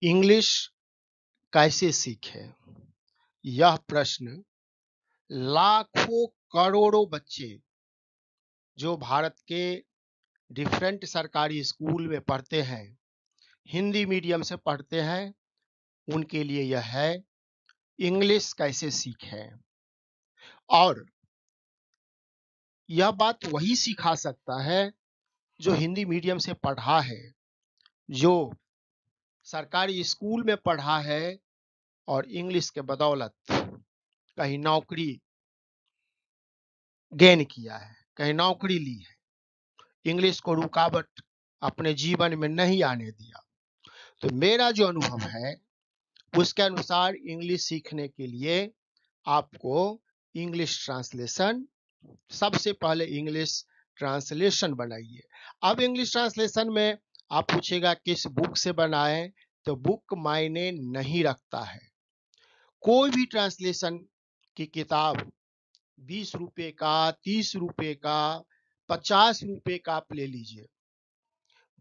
English कैसे सीखें? यह प्रश्न लाखों करोड़ों बच्चे जो भारत के डिफरेंट सरकारी स्कूल में पढ़ते हैं, हिंदी मीडियम से पढ़ते हैं, उनके लिए यह है इंग्लिश कैसे सीखें। और यह बात वही सिखा सकता है जो हिंदी मीडियम से पढ़ा है, जो सरकारी स्कूल में पढ़ा है और इंग्लिश के बदौलत कहीं नौकरी गेन किया है, कहीं नौकरी ली है, इंग्लिश को रुकावट अपने जीवन में नहीं आने दिया। तो मेरा जो अनुभव है उसके अनुसार इंग्लिश सीखने के लिए आपको इंग्लिश ट्रांसलेशन, सबसे पहले इंग्लिश ट्रांसलेशन बनाइए। अब इंग्लिश ट्रांसलेशन में आप पूछेगा किस बुक से बनाएं, तो बुक मायने नहीं रखता है। कोई भी ट्रांसलेशन की किताब 20 रुपए का, 30 रुपए का, 50 रुपए का आप ले लीजिए।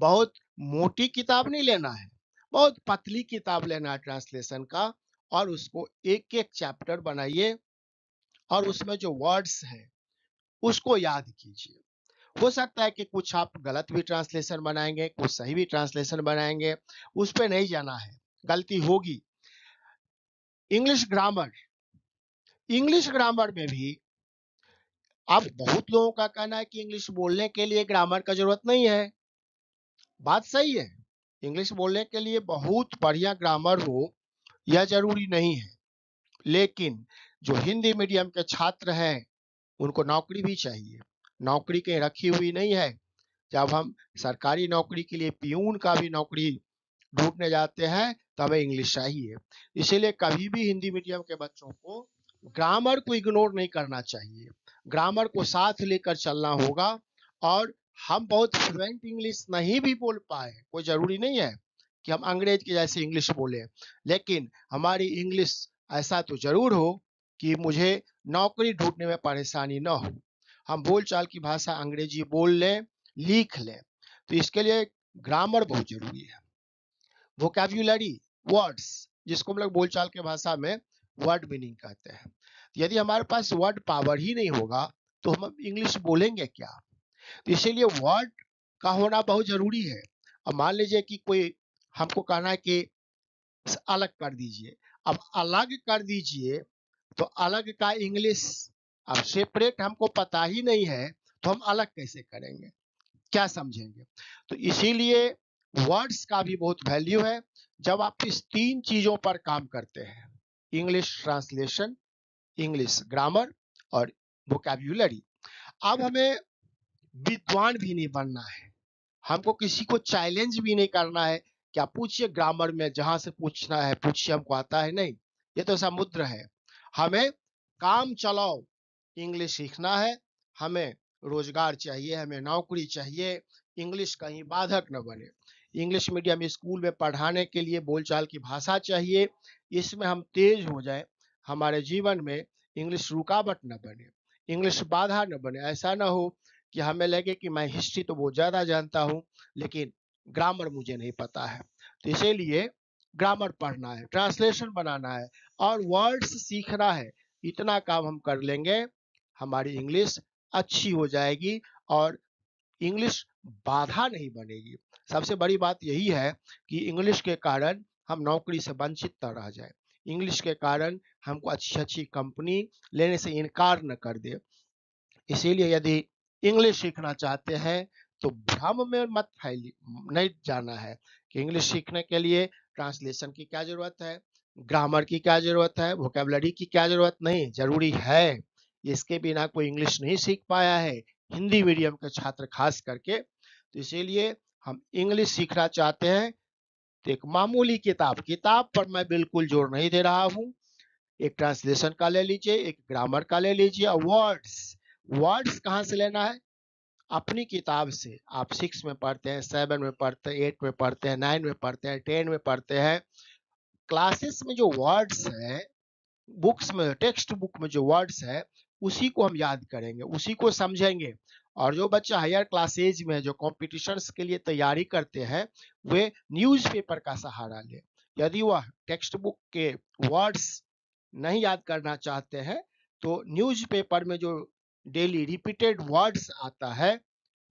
बहुत मोटी किताब नहीं लेना है, बहुत पतली किताब लेना है ट्रांसलेशन का, और उसको एक एक चैप्टर बनाइए और उसमें जो वर्ड्स है उसको याद कीजिए। हो सकता है कि कुछ आप गलत भी ट्रांसलेशन बनाएंगे, कुछ सही भी ट्रांसलेशन बनाएंगे, उस पर नहीं जाना है, गलती होगी। इंग्लिश ग्रामर, इंग्लिश ग्रामर में भी अब बहुत लोगों का कहना है कि इंग्लिश बोलने के लिए ग्रामर का जरूरत नहीं है। बात सही है, इंग्लिश बोलने के लिए बहुत बढ़िया ग्रामर हो यह जरूरी नहीं है, लेकिन जो हिंदी मीडियम के छात्र हैं उनको नौकरी भी चाहिए, नौकरी कहीं रखी हुई नहीं है। जब हम सरकारी नौकरी के लिए पियून का भी नौकरी ढूंढने जाते हैं तो हमें इंग्लिश चाहिए। इसीलिए कभी भी हिंदी मीडियम के बच्चों को ग्रामर को इग्नोर नहीं करना चाहिए, ग्रामर को साथ लेकर चलना होगा। और हम बहुत फ्लुएंट इंग्लिश नहीं भी बोल पाए, कोई जरूरी नहीं है कि हम अंग्रेज के जैसे इंग्लिश बोले, लेकिन हमारी इंग्लिश ऐसा तो जरूर हो कि मुझे नौकरी ढूंढने में परेशानी न हो। हम बोलचाल की भाषा अंग्रेजी बोल लें, लिख लें। तो इसके लिए ग्रामर बहुत जरूरी है। वोकैब्युलरी, वर्ड्स, जिसको हम लोग बोलचाल के भाषा में वर्ड मीनिंग कहते हैं। यदि हमारे पास वर्ड पावर ही नहीं होगा तो हम इंग्लिश बोलेंगे क्या? तो इसीलिए वर्ड का होना बहुत जरूरी है। अब मान लीजिए कि कोई हमको कहना है कि अलग कर दीजिए, अब अलग कर दीजिए तो अलग का इंग्लिश अब सेपरेट हमको पता ही नहीं है, तो हम अलग कैसे करेंगे, क्या समझेंगे? तो इसीलिए वर्ड्स का भी बहुत वैल्यू है। जब आप इस तीन चीजों पर काम करते हैं, इंग्लिश ट्रांसलेशन, इंग्लिश ग्रामर और वोकैब्युलरी, अब हमें विद्वान भी नहीं बनना है, हमको किसी को चैलेंज भी नहीं करना है कि आप पूछिए ग्रामर में, जहां से पूछना है पूछिए, हमको आता है नहीं, ये तो समुद्र है। हमें काम चलाओ इंग्लिश सीखना है, हमें रोजगार चाहिए, हमें नौकरी चाहिए, इंग्लिश कहीं बाधक न बने। इंग्लिश मीडियम स्कूल में पढ़ाने के लिए बोलचाल की भाषा चाहिए, इसमें हम तेज हो जाए, हमारे जीवन में इंग्लिश रुकावट न बने, इंग्लिश बाधा न बने। ऐसा ना हो कि हमें लगे कि मैं हिस्ट्री तो बहुत ज्यादा जानता हूँ लेकिन ग्रामर मुझे नहीं पता है। तो इसीलिए ग्रामर पढ़ना है, ट्रांसलेशन बनाना है और वर्ड्स सीखना है। इतना काम हम कर लेंगे, हमारी इंग्लिश अच्छी हो जाएगी और इंग्लिश बाधा नहीं बनेगी। सबसे बड़ी बात यही है कि इंग्लिश के कारण हम नौकरी से वंचित न रह जाए, इंग्लिश के कारण हमको अच्छी अच्छी कंपनी लेने से इनकार न कर दे। इसीलिए यदि इंग्लिश सीखना चाहते हैं तो भ्रम में मत फैलिए, नहीं जाना है कि इंग्लिश सीखने के लिए ट्रांसलेशन की क्या जरूरत है, ग्रामर की क्या जरूरत है, वोकैबुलरी की क्या जरूरत नहीं, जरूरी है। इसके बिना कोई इंग्लिश नहीं सीख पाया है, हिंदी मीडियम के छात्र खास करके। तो इसीलिए हम इंग्लिश सीखना चाहते हैं तो एक मामूली किताब, किताब पर मैं बिल्कुल जोर नहीं दे रहा हूँ, एक ट्रांसलेशन का ले लीजिए, एक ग्रामर का ले लीजिए। और वर्ड्स, वर्ड्स कहाँ से लेना है? अपनी किताब से। आप 6 में पढ़ते हैं, 7 में पढ़ते हैं, 8 में पढ़ते हैं, 9 में पढ़ते हैं, 10 में पढ़ते हैं, क्लासेस में जो वर्ड्स है, बुक्स में, टेक्स्ट बुक में जो वर्ड्स है, उसी को हम याद करेंगे, उसी को समझेंगे और जो बच्चा हायर क्लासेज में जो कॉम्पिटिशन्स के लिए तैयारी करते हैं वे न्यूज़पेपर का सहारा ले। यदि वह टेक्स्ट बुक के वर्ड्स नहीं याद करना चाहते हैं तो न्यूज़पेपर में जो डेली रिपीटेड वर्ड्स आता है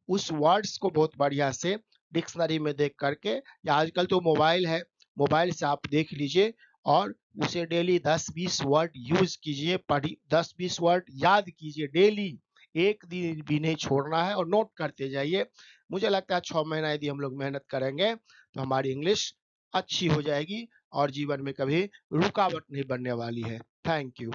उस वर्ड्स को बहुत बढ़िया से डिक्शनरी में देख करके, या आजकल तो मोबाइल है, मोबाइल से आप देख लीजिए और उसे डेली 10-20 वर्ड यूज कीजिए, पढ़ी 10-20 वर्ड याद कीजिए डेली, एक दिन भी नहीं छोड़ना है और नोट करते जाइए। मुझे लगता है 6 महीना यदि हम लोग मेहनत करेंगे तो हमारी इंग्लिश अच्छी हो जाएगी और जीवन में कभी रुकावट नहीं बनने वाली है। Thank you.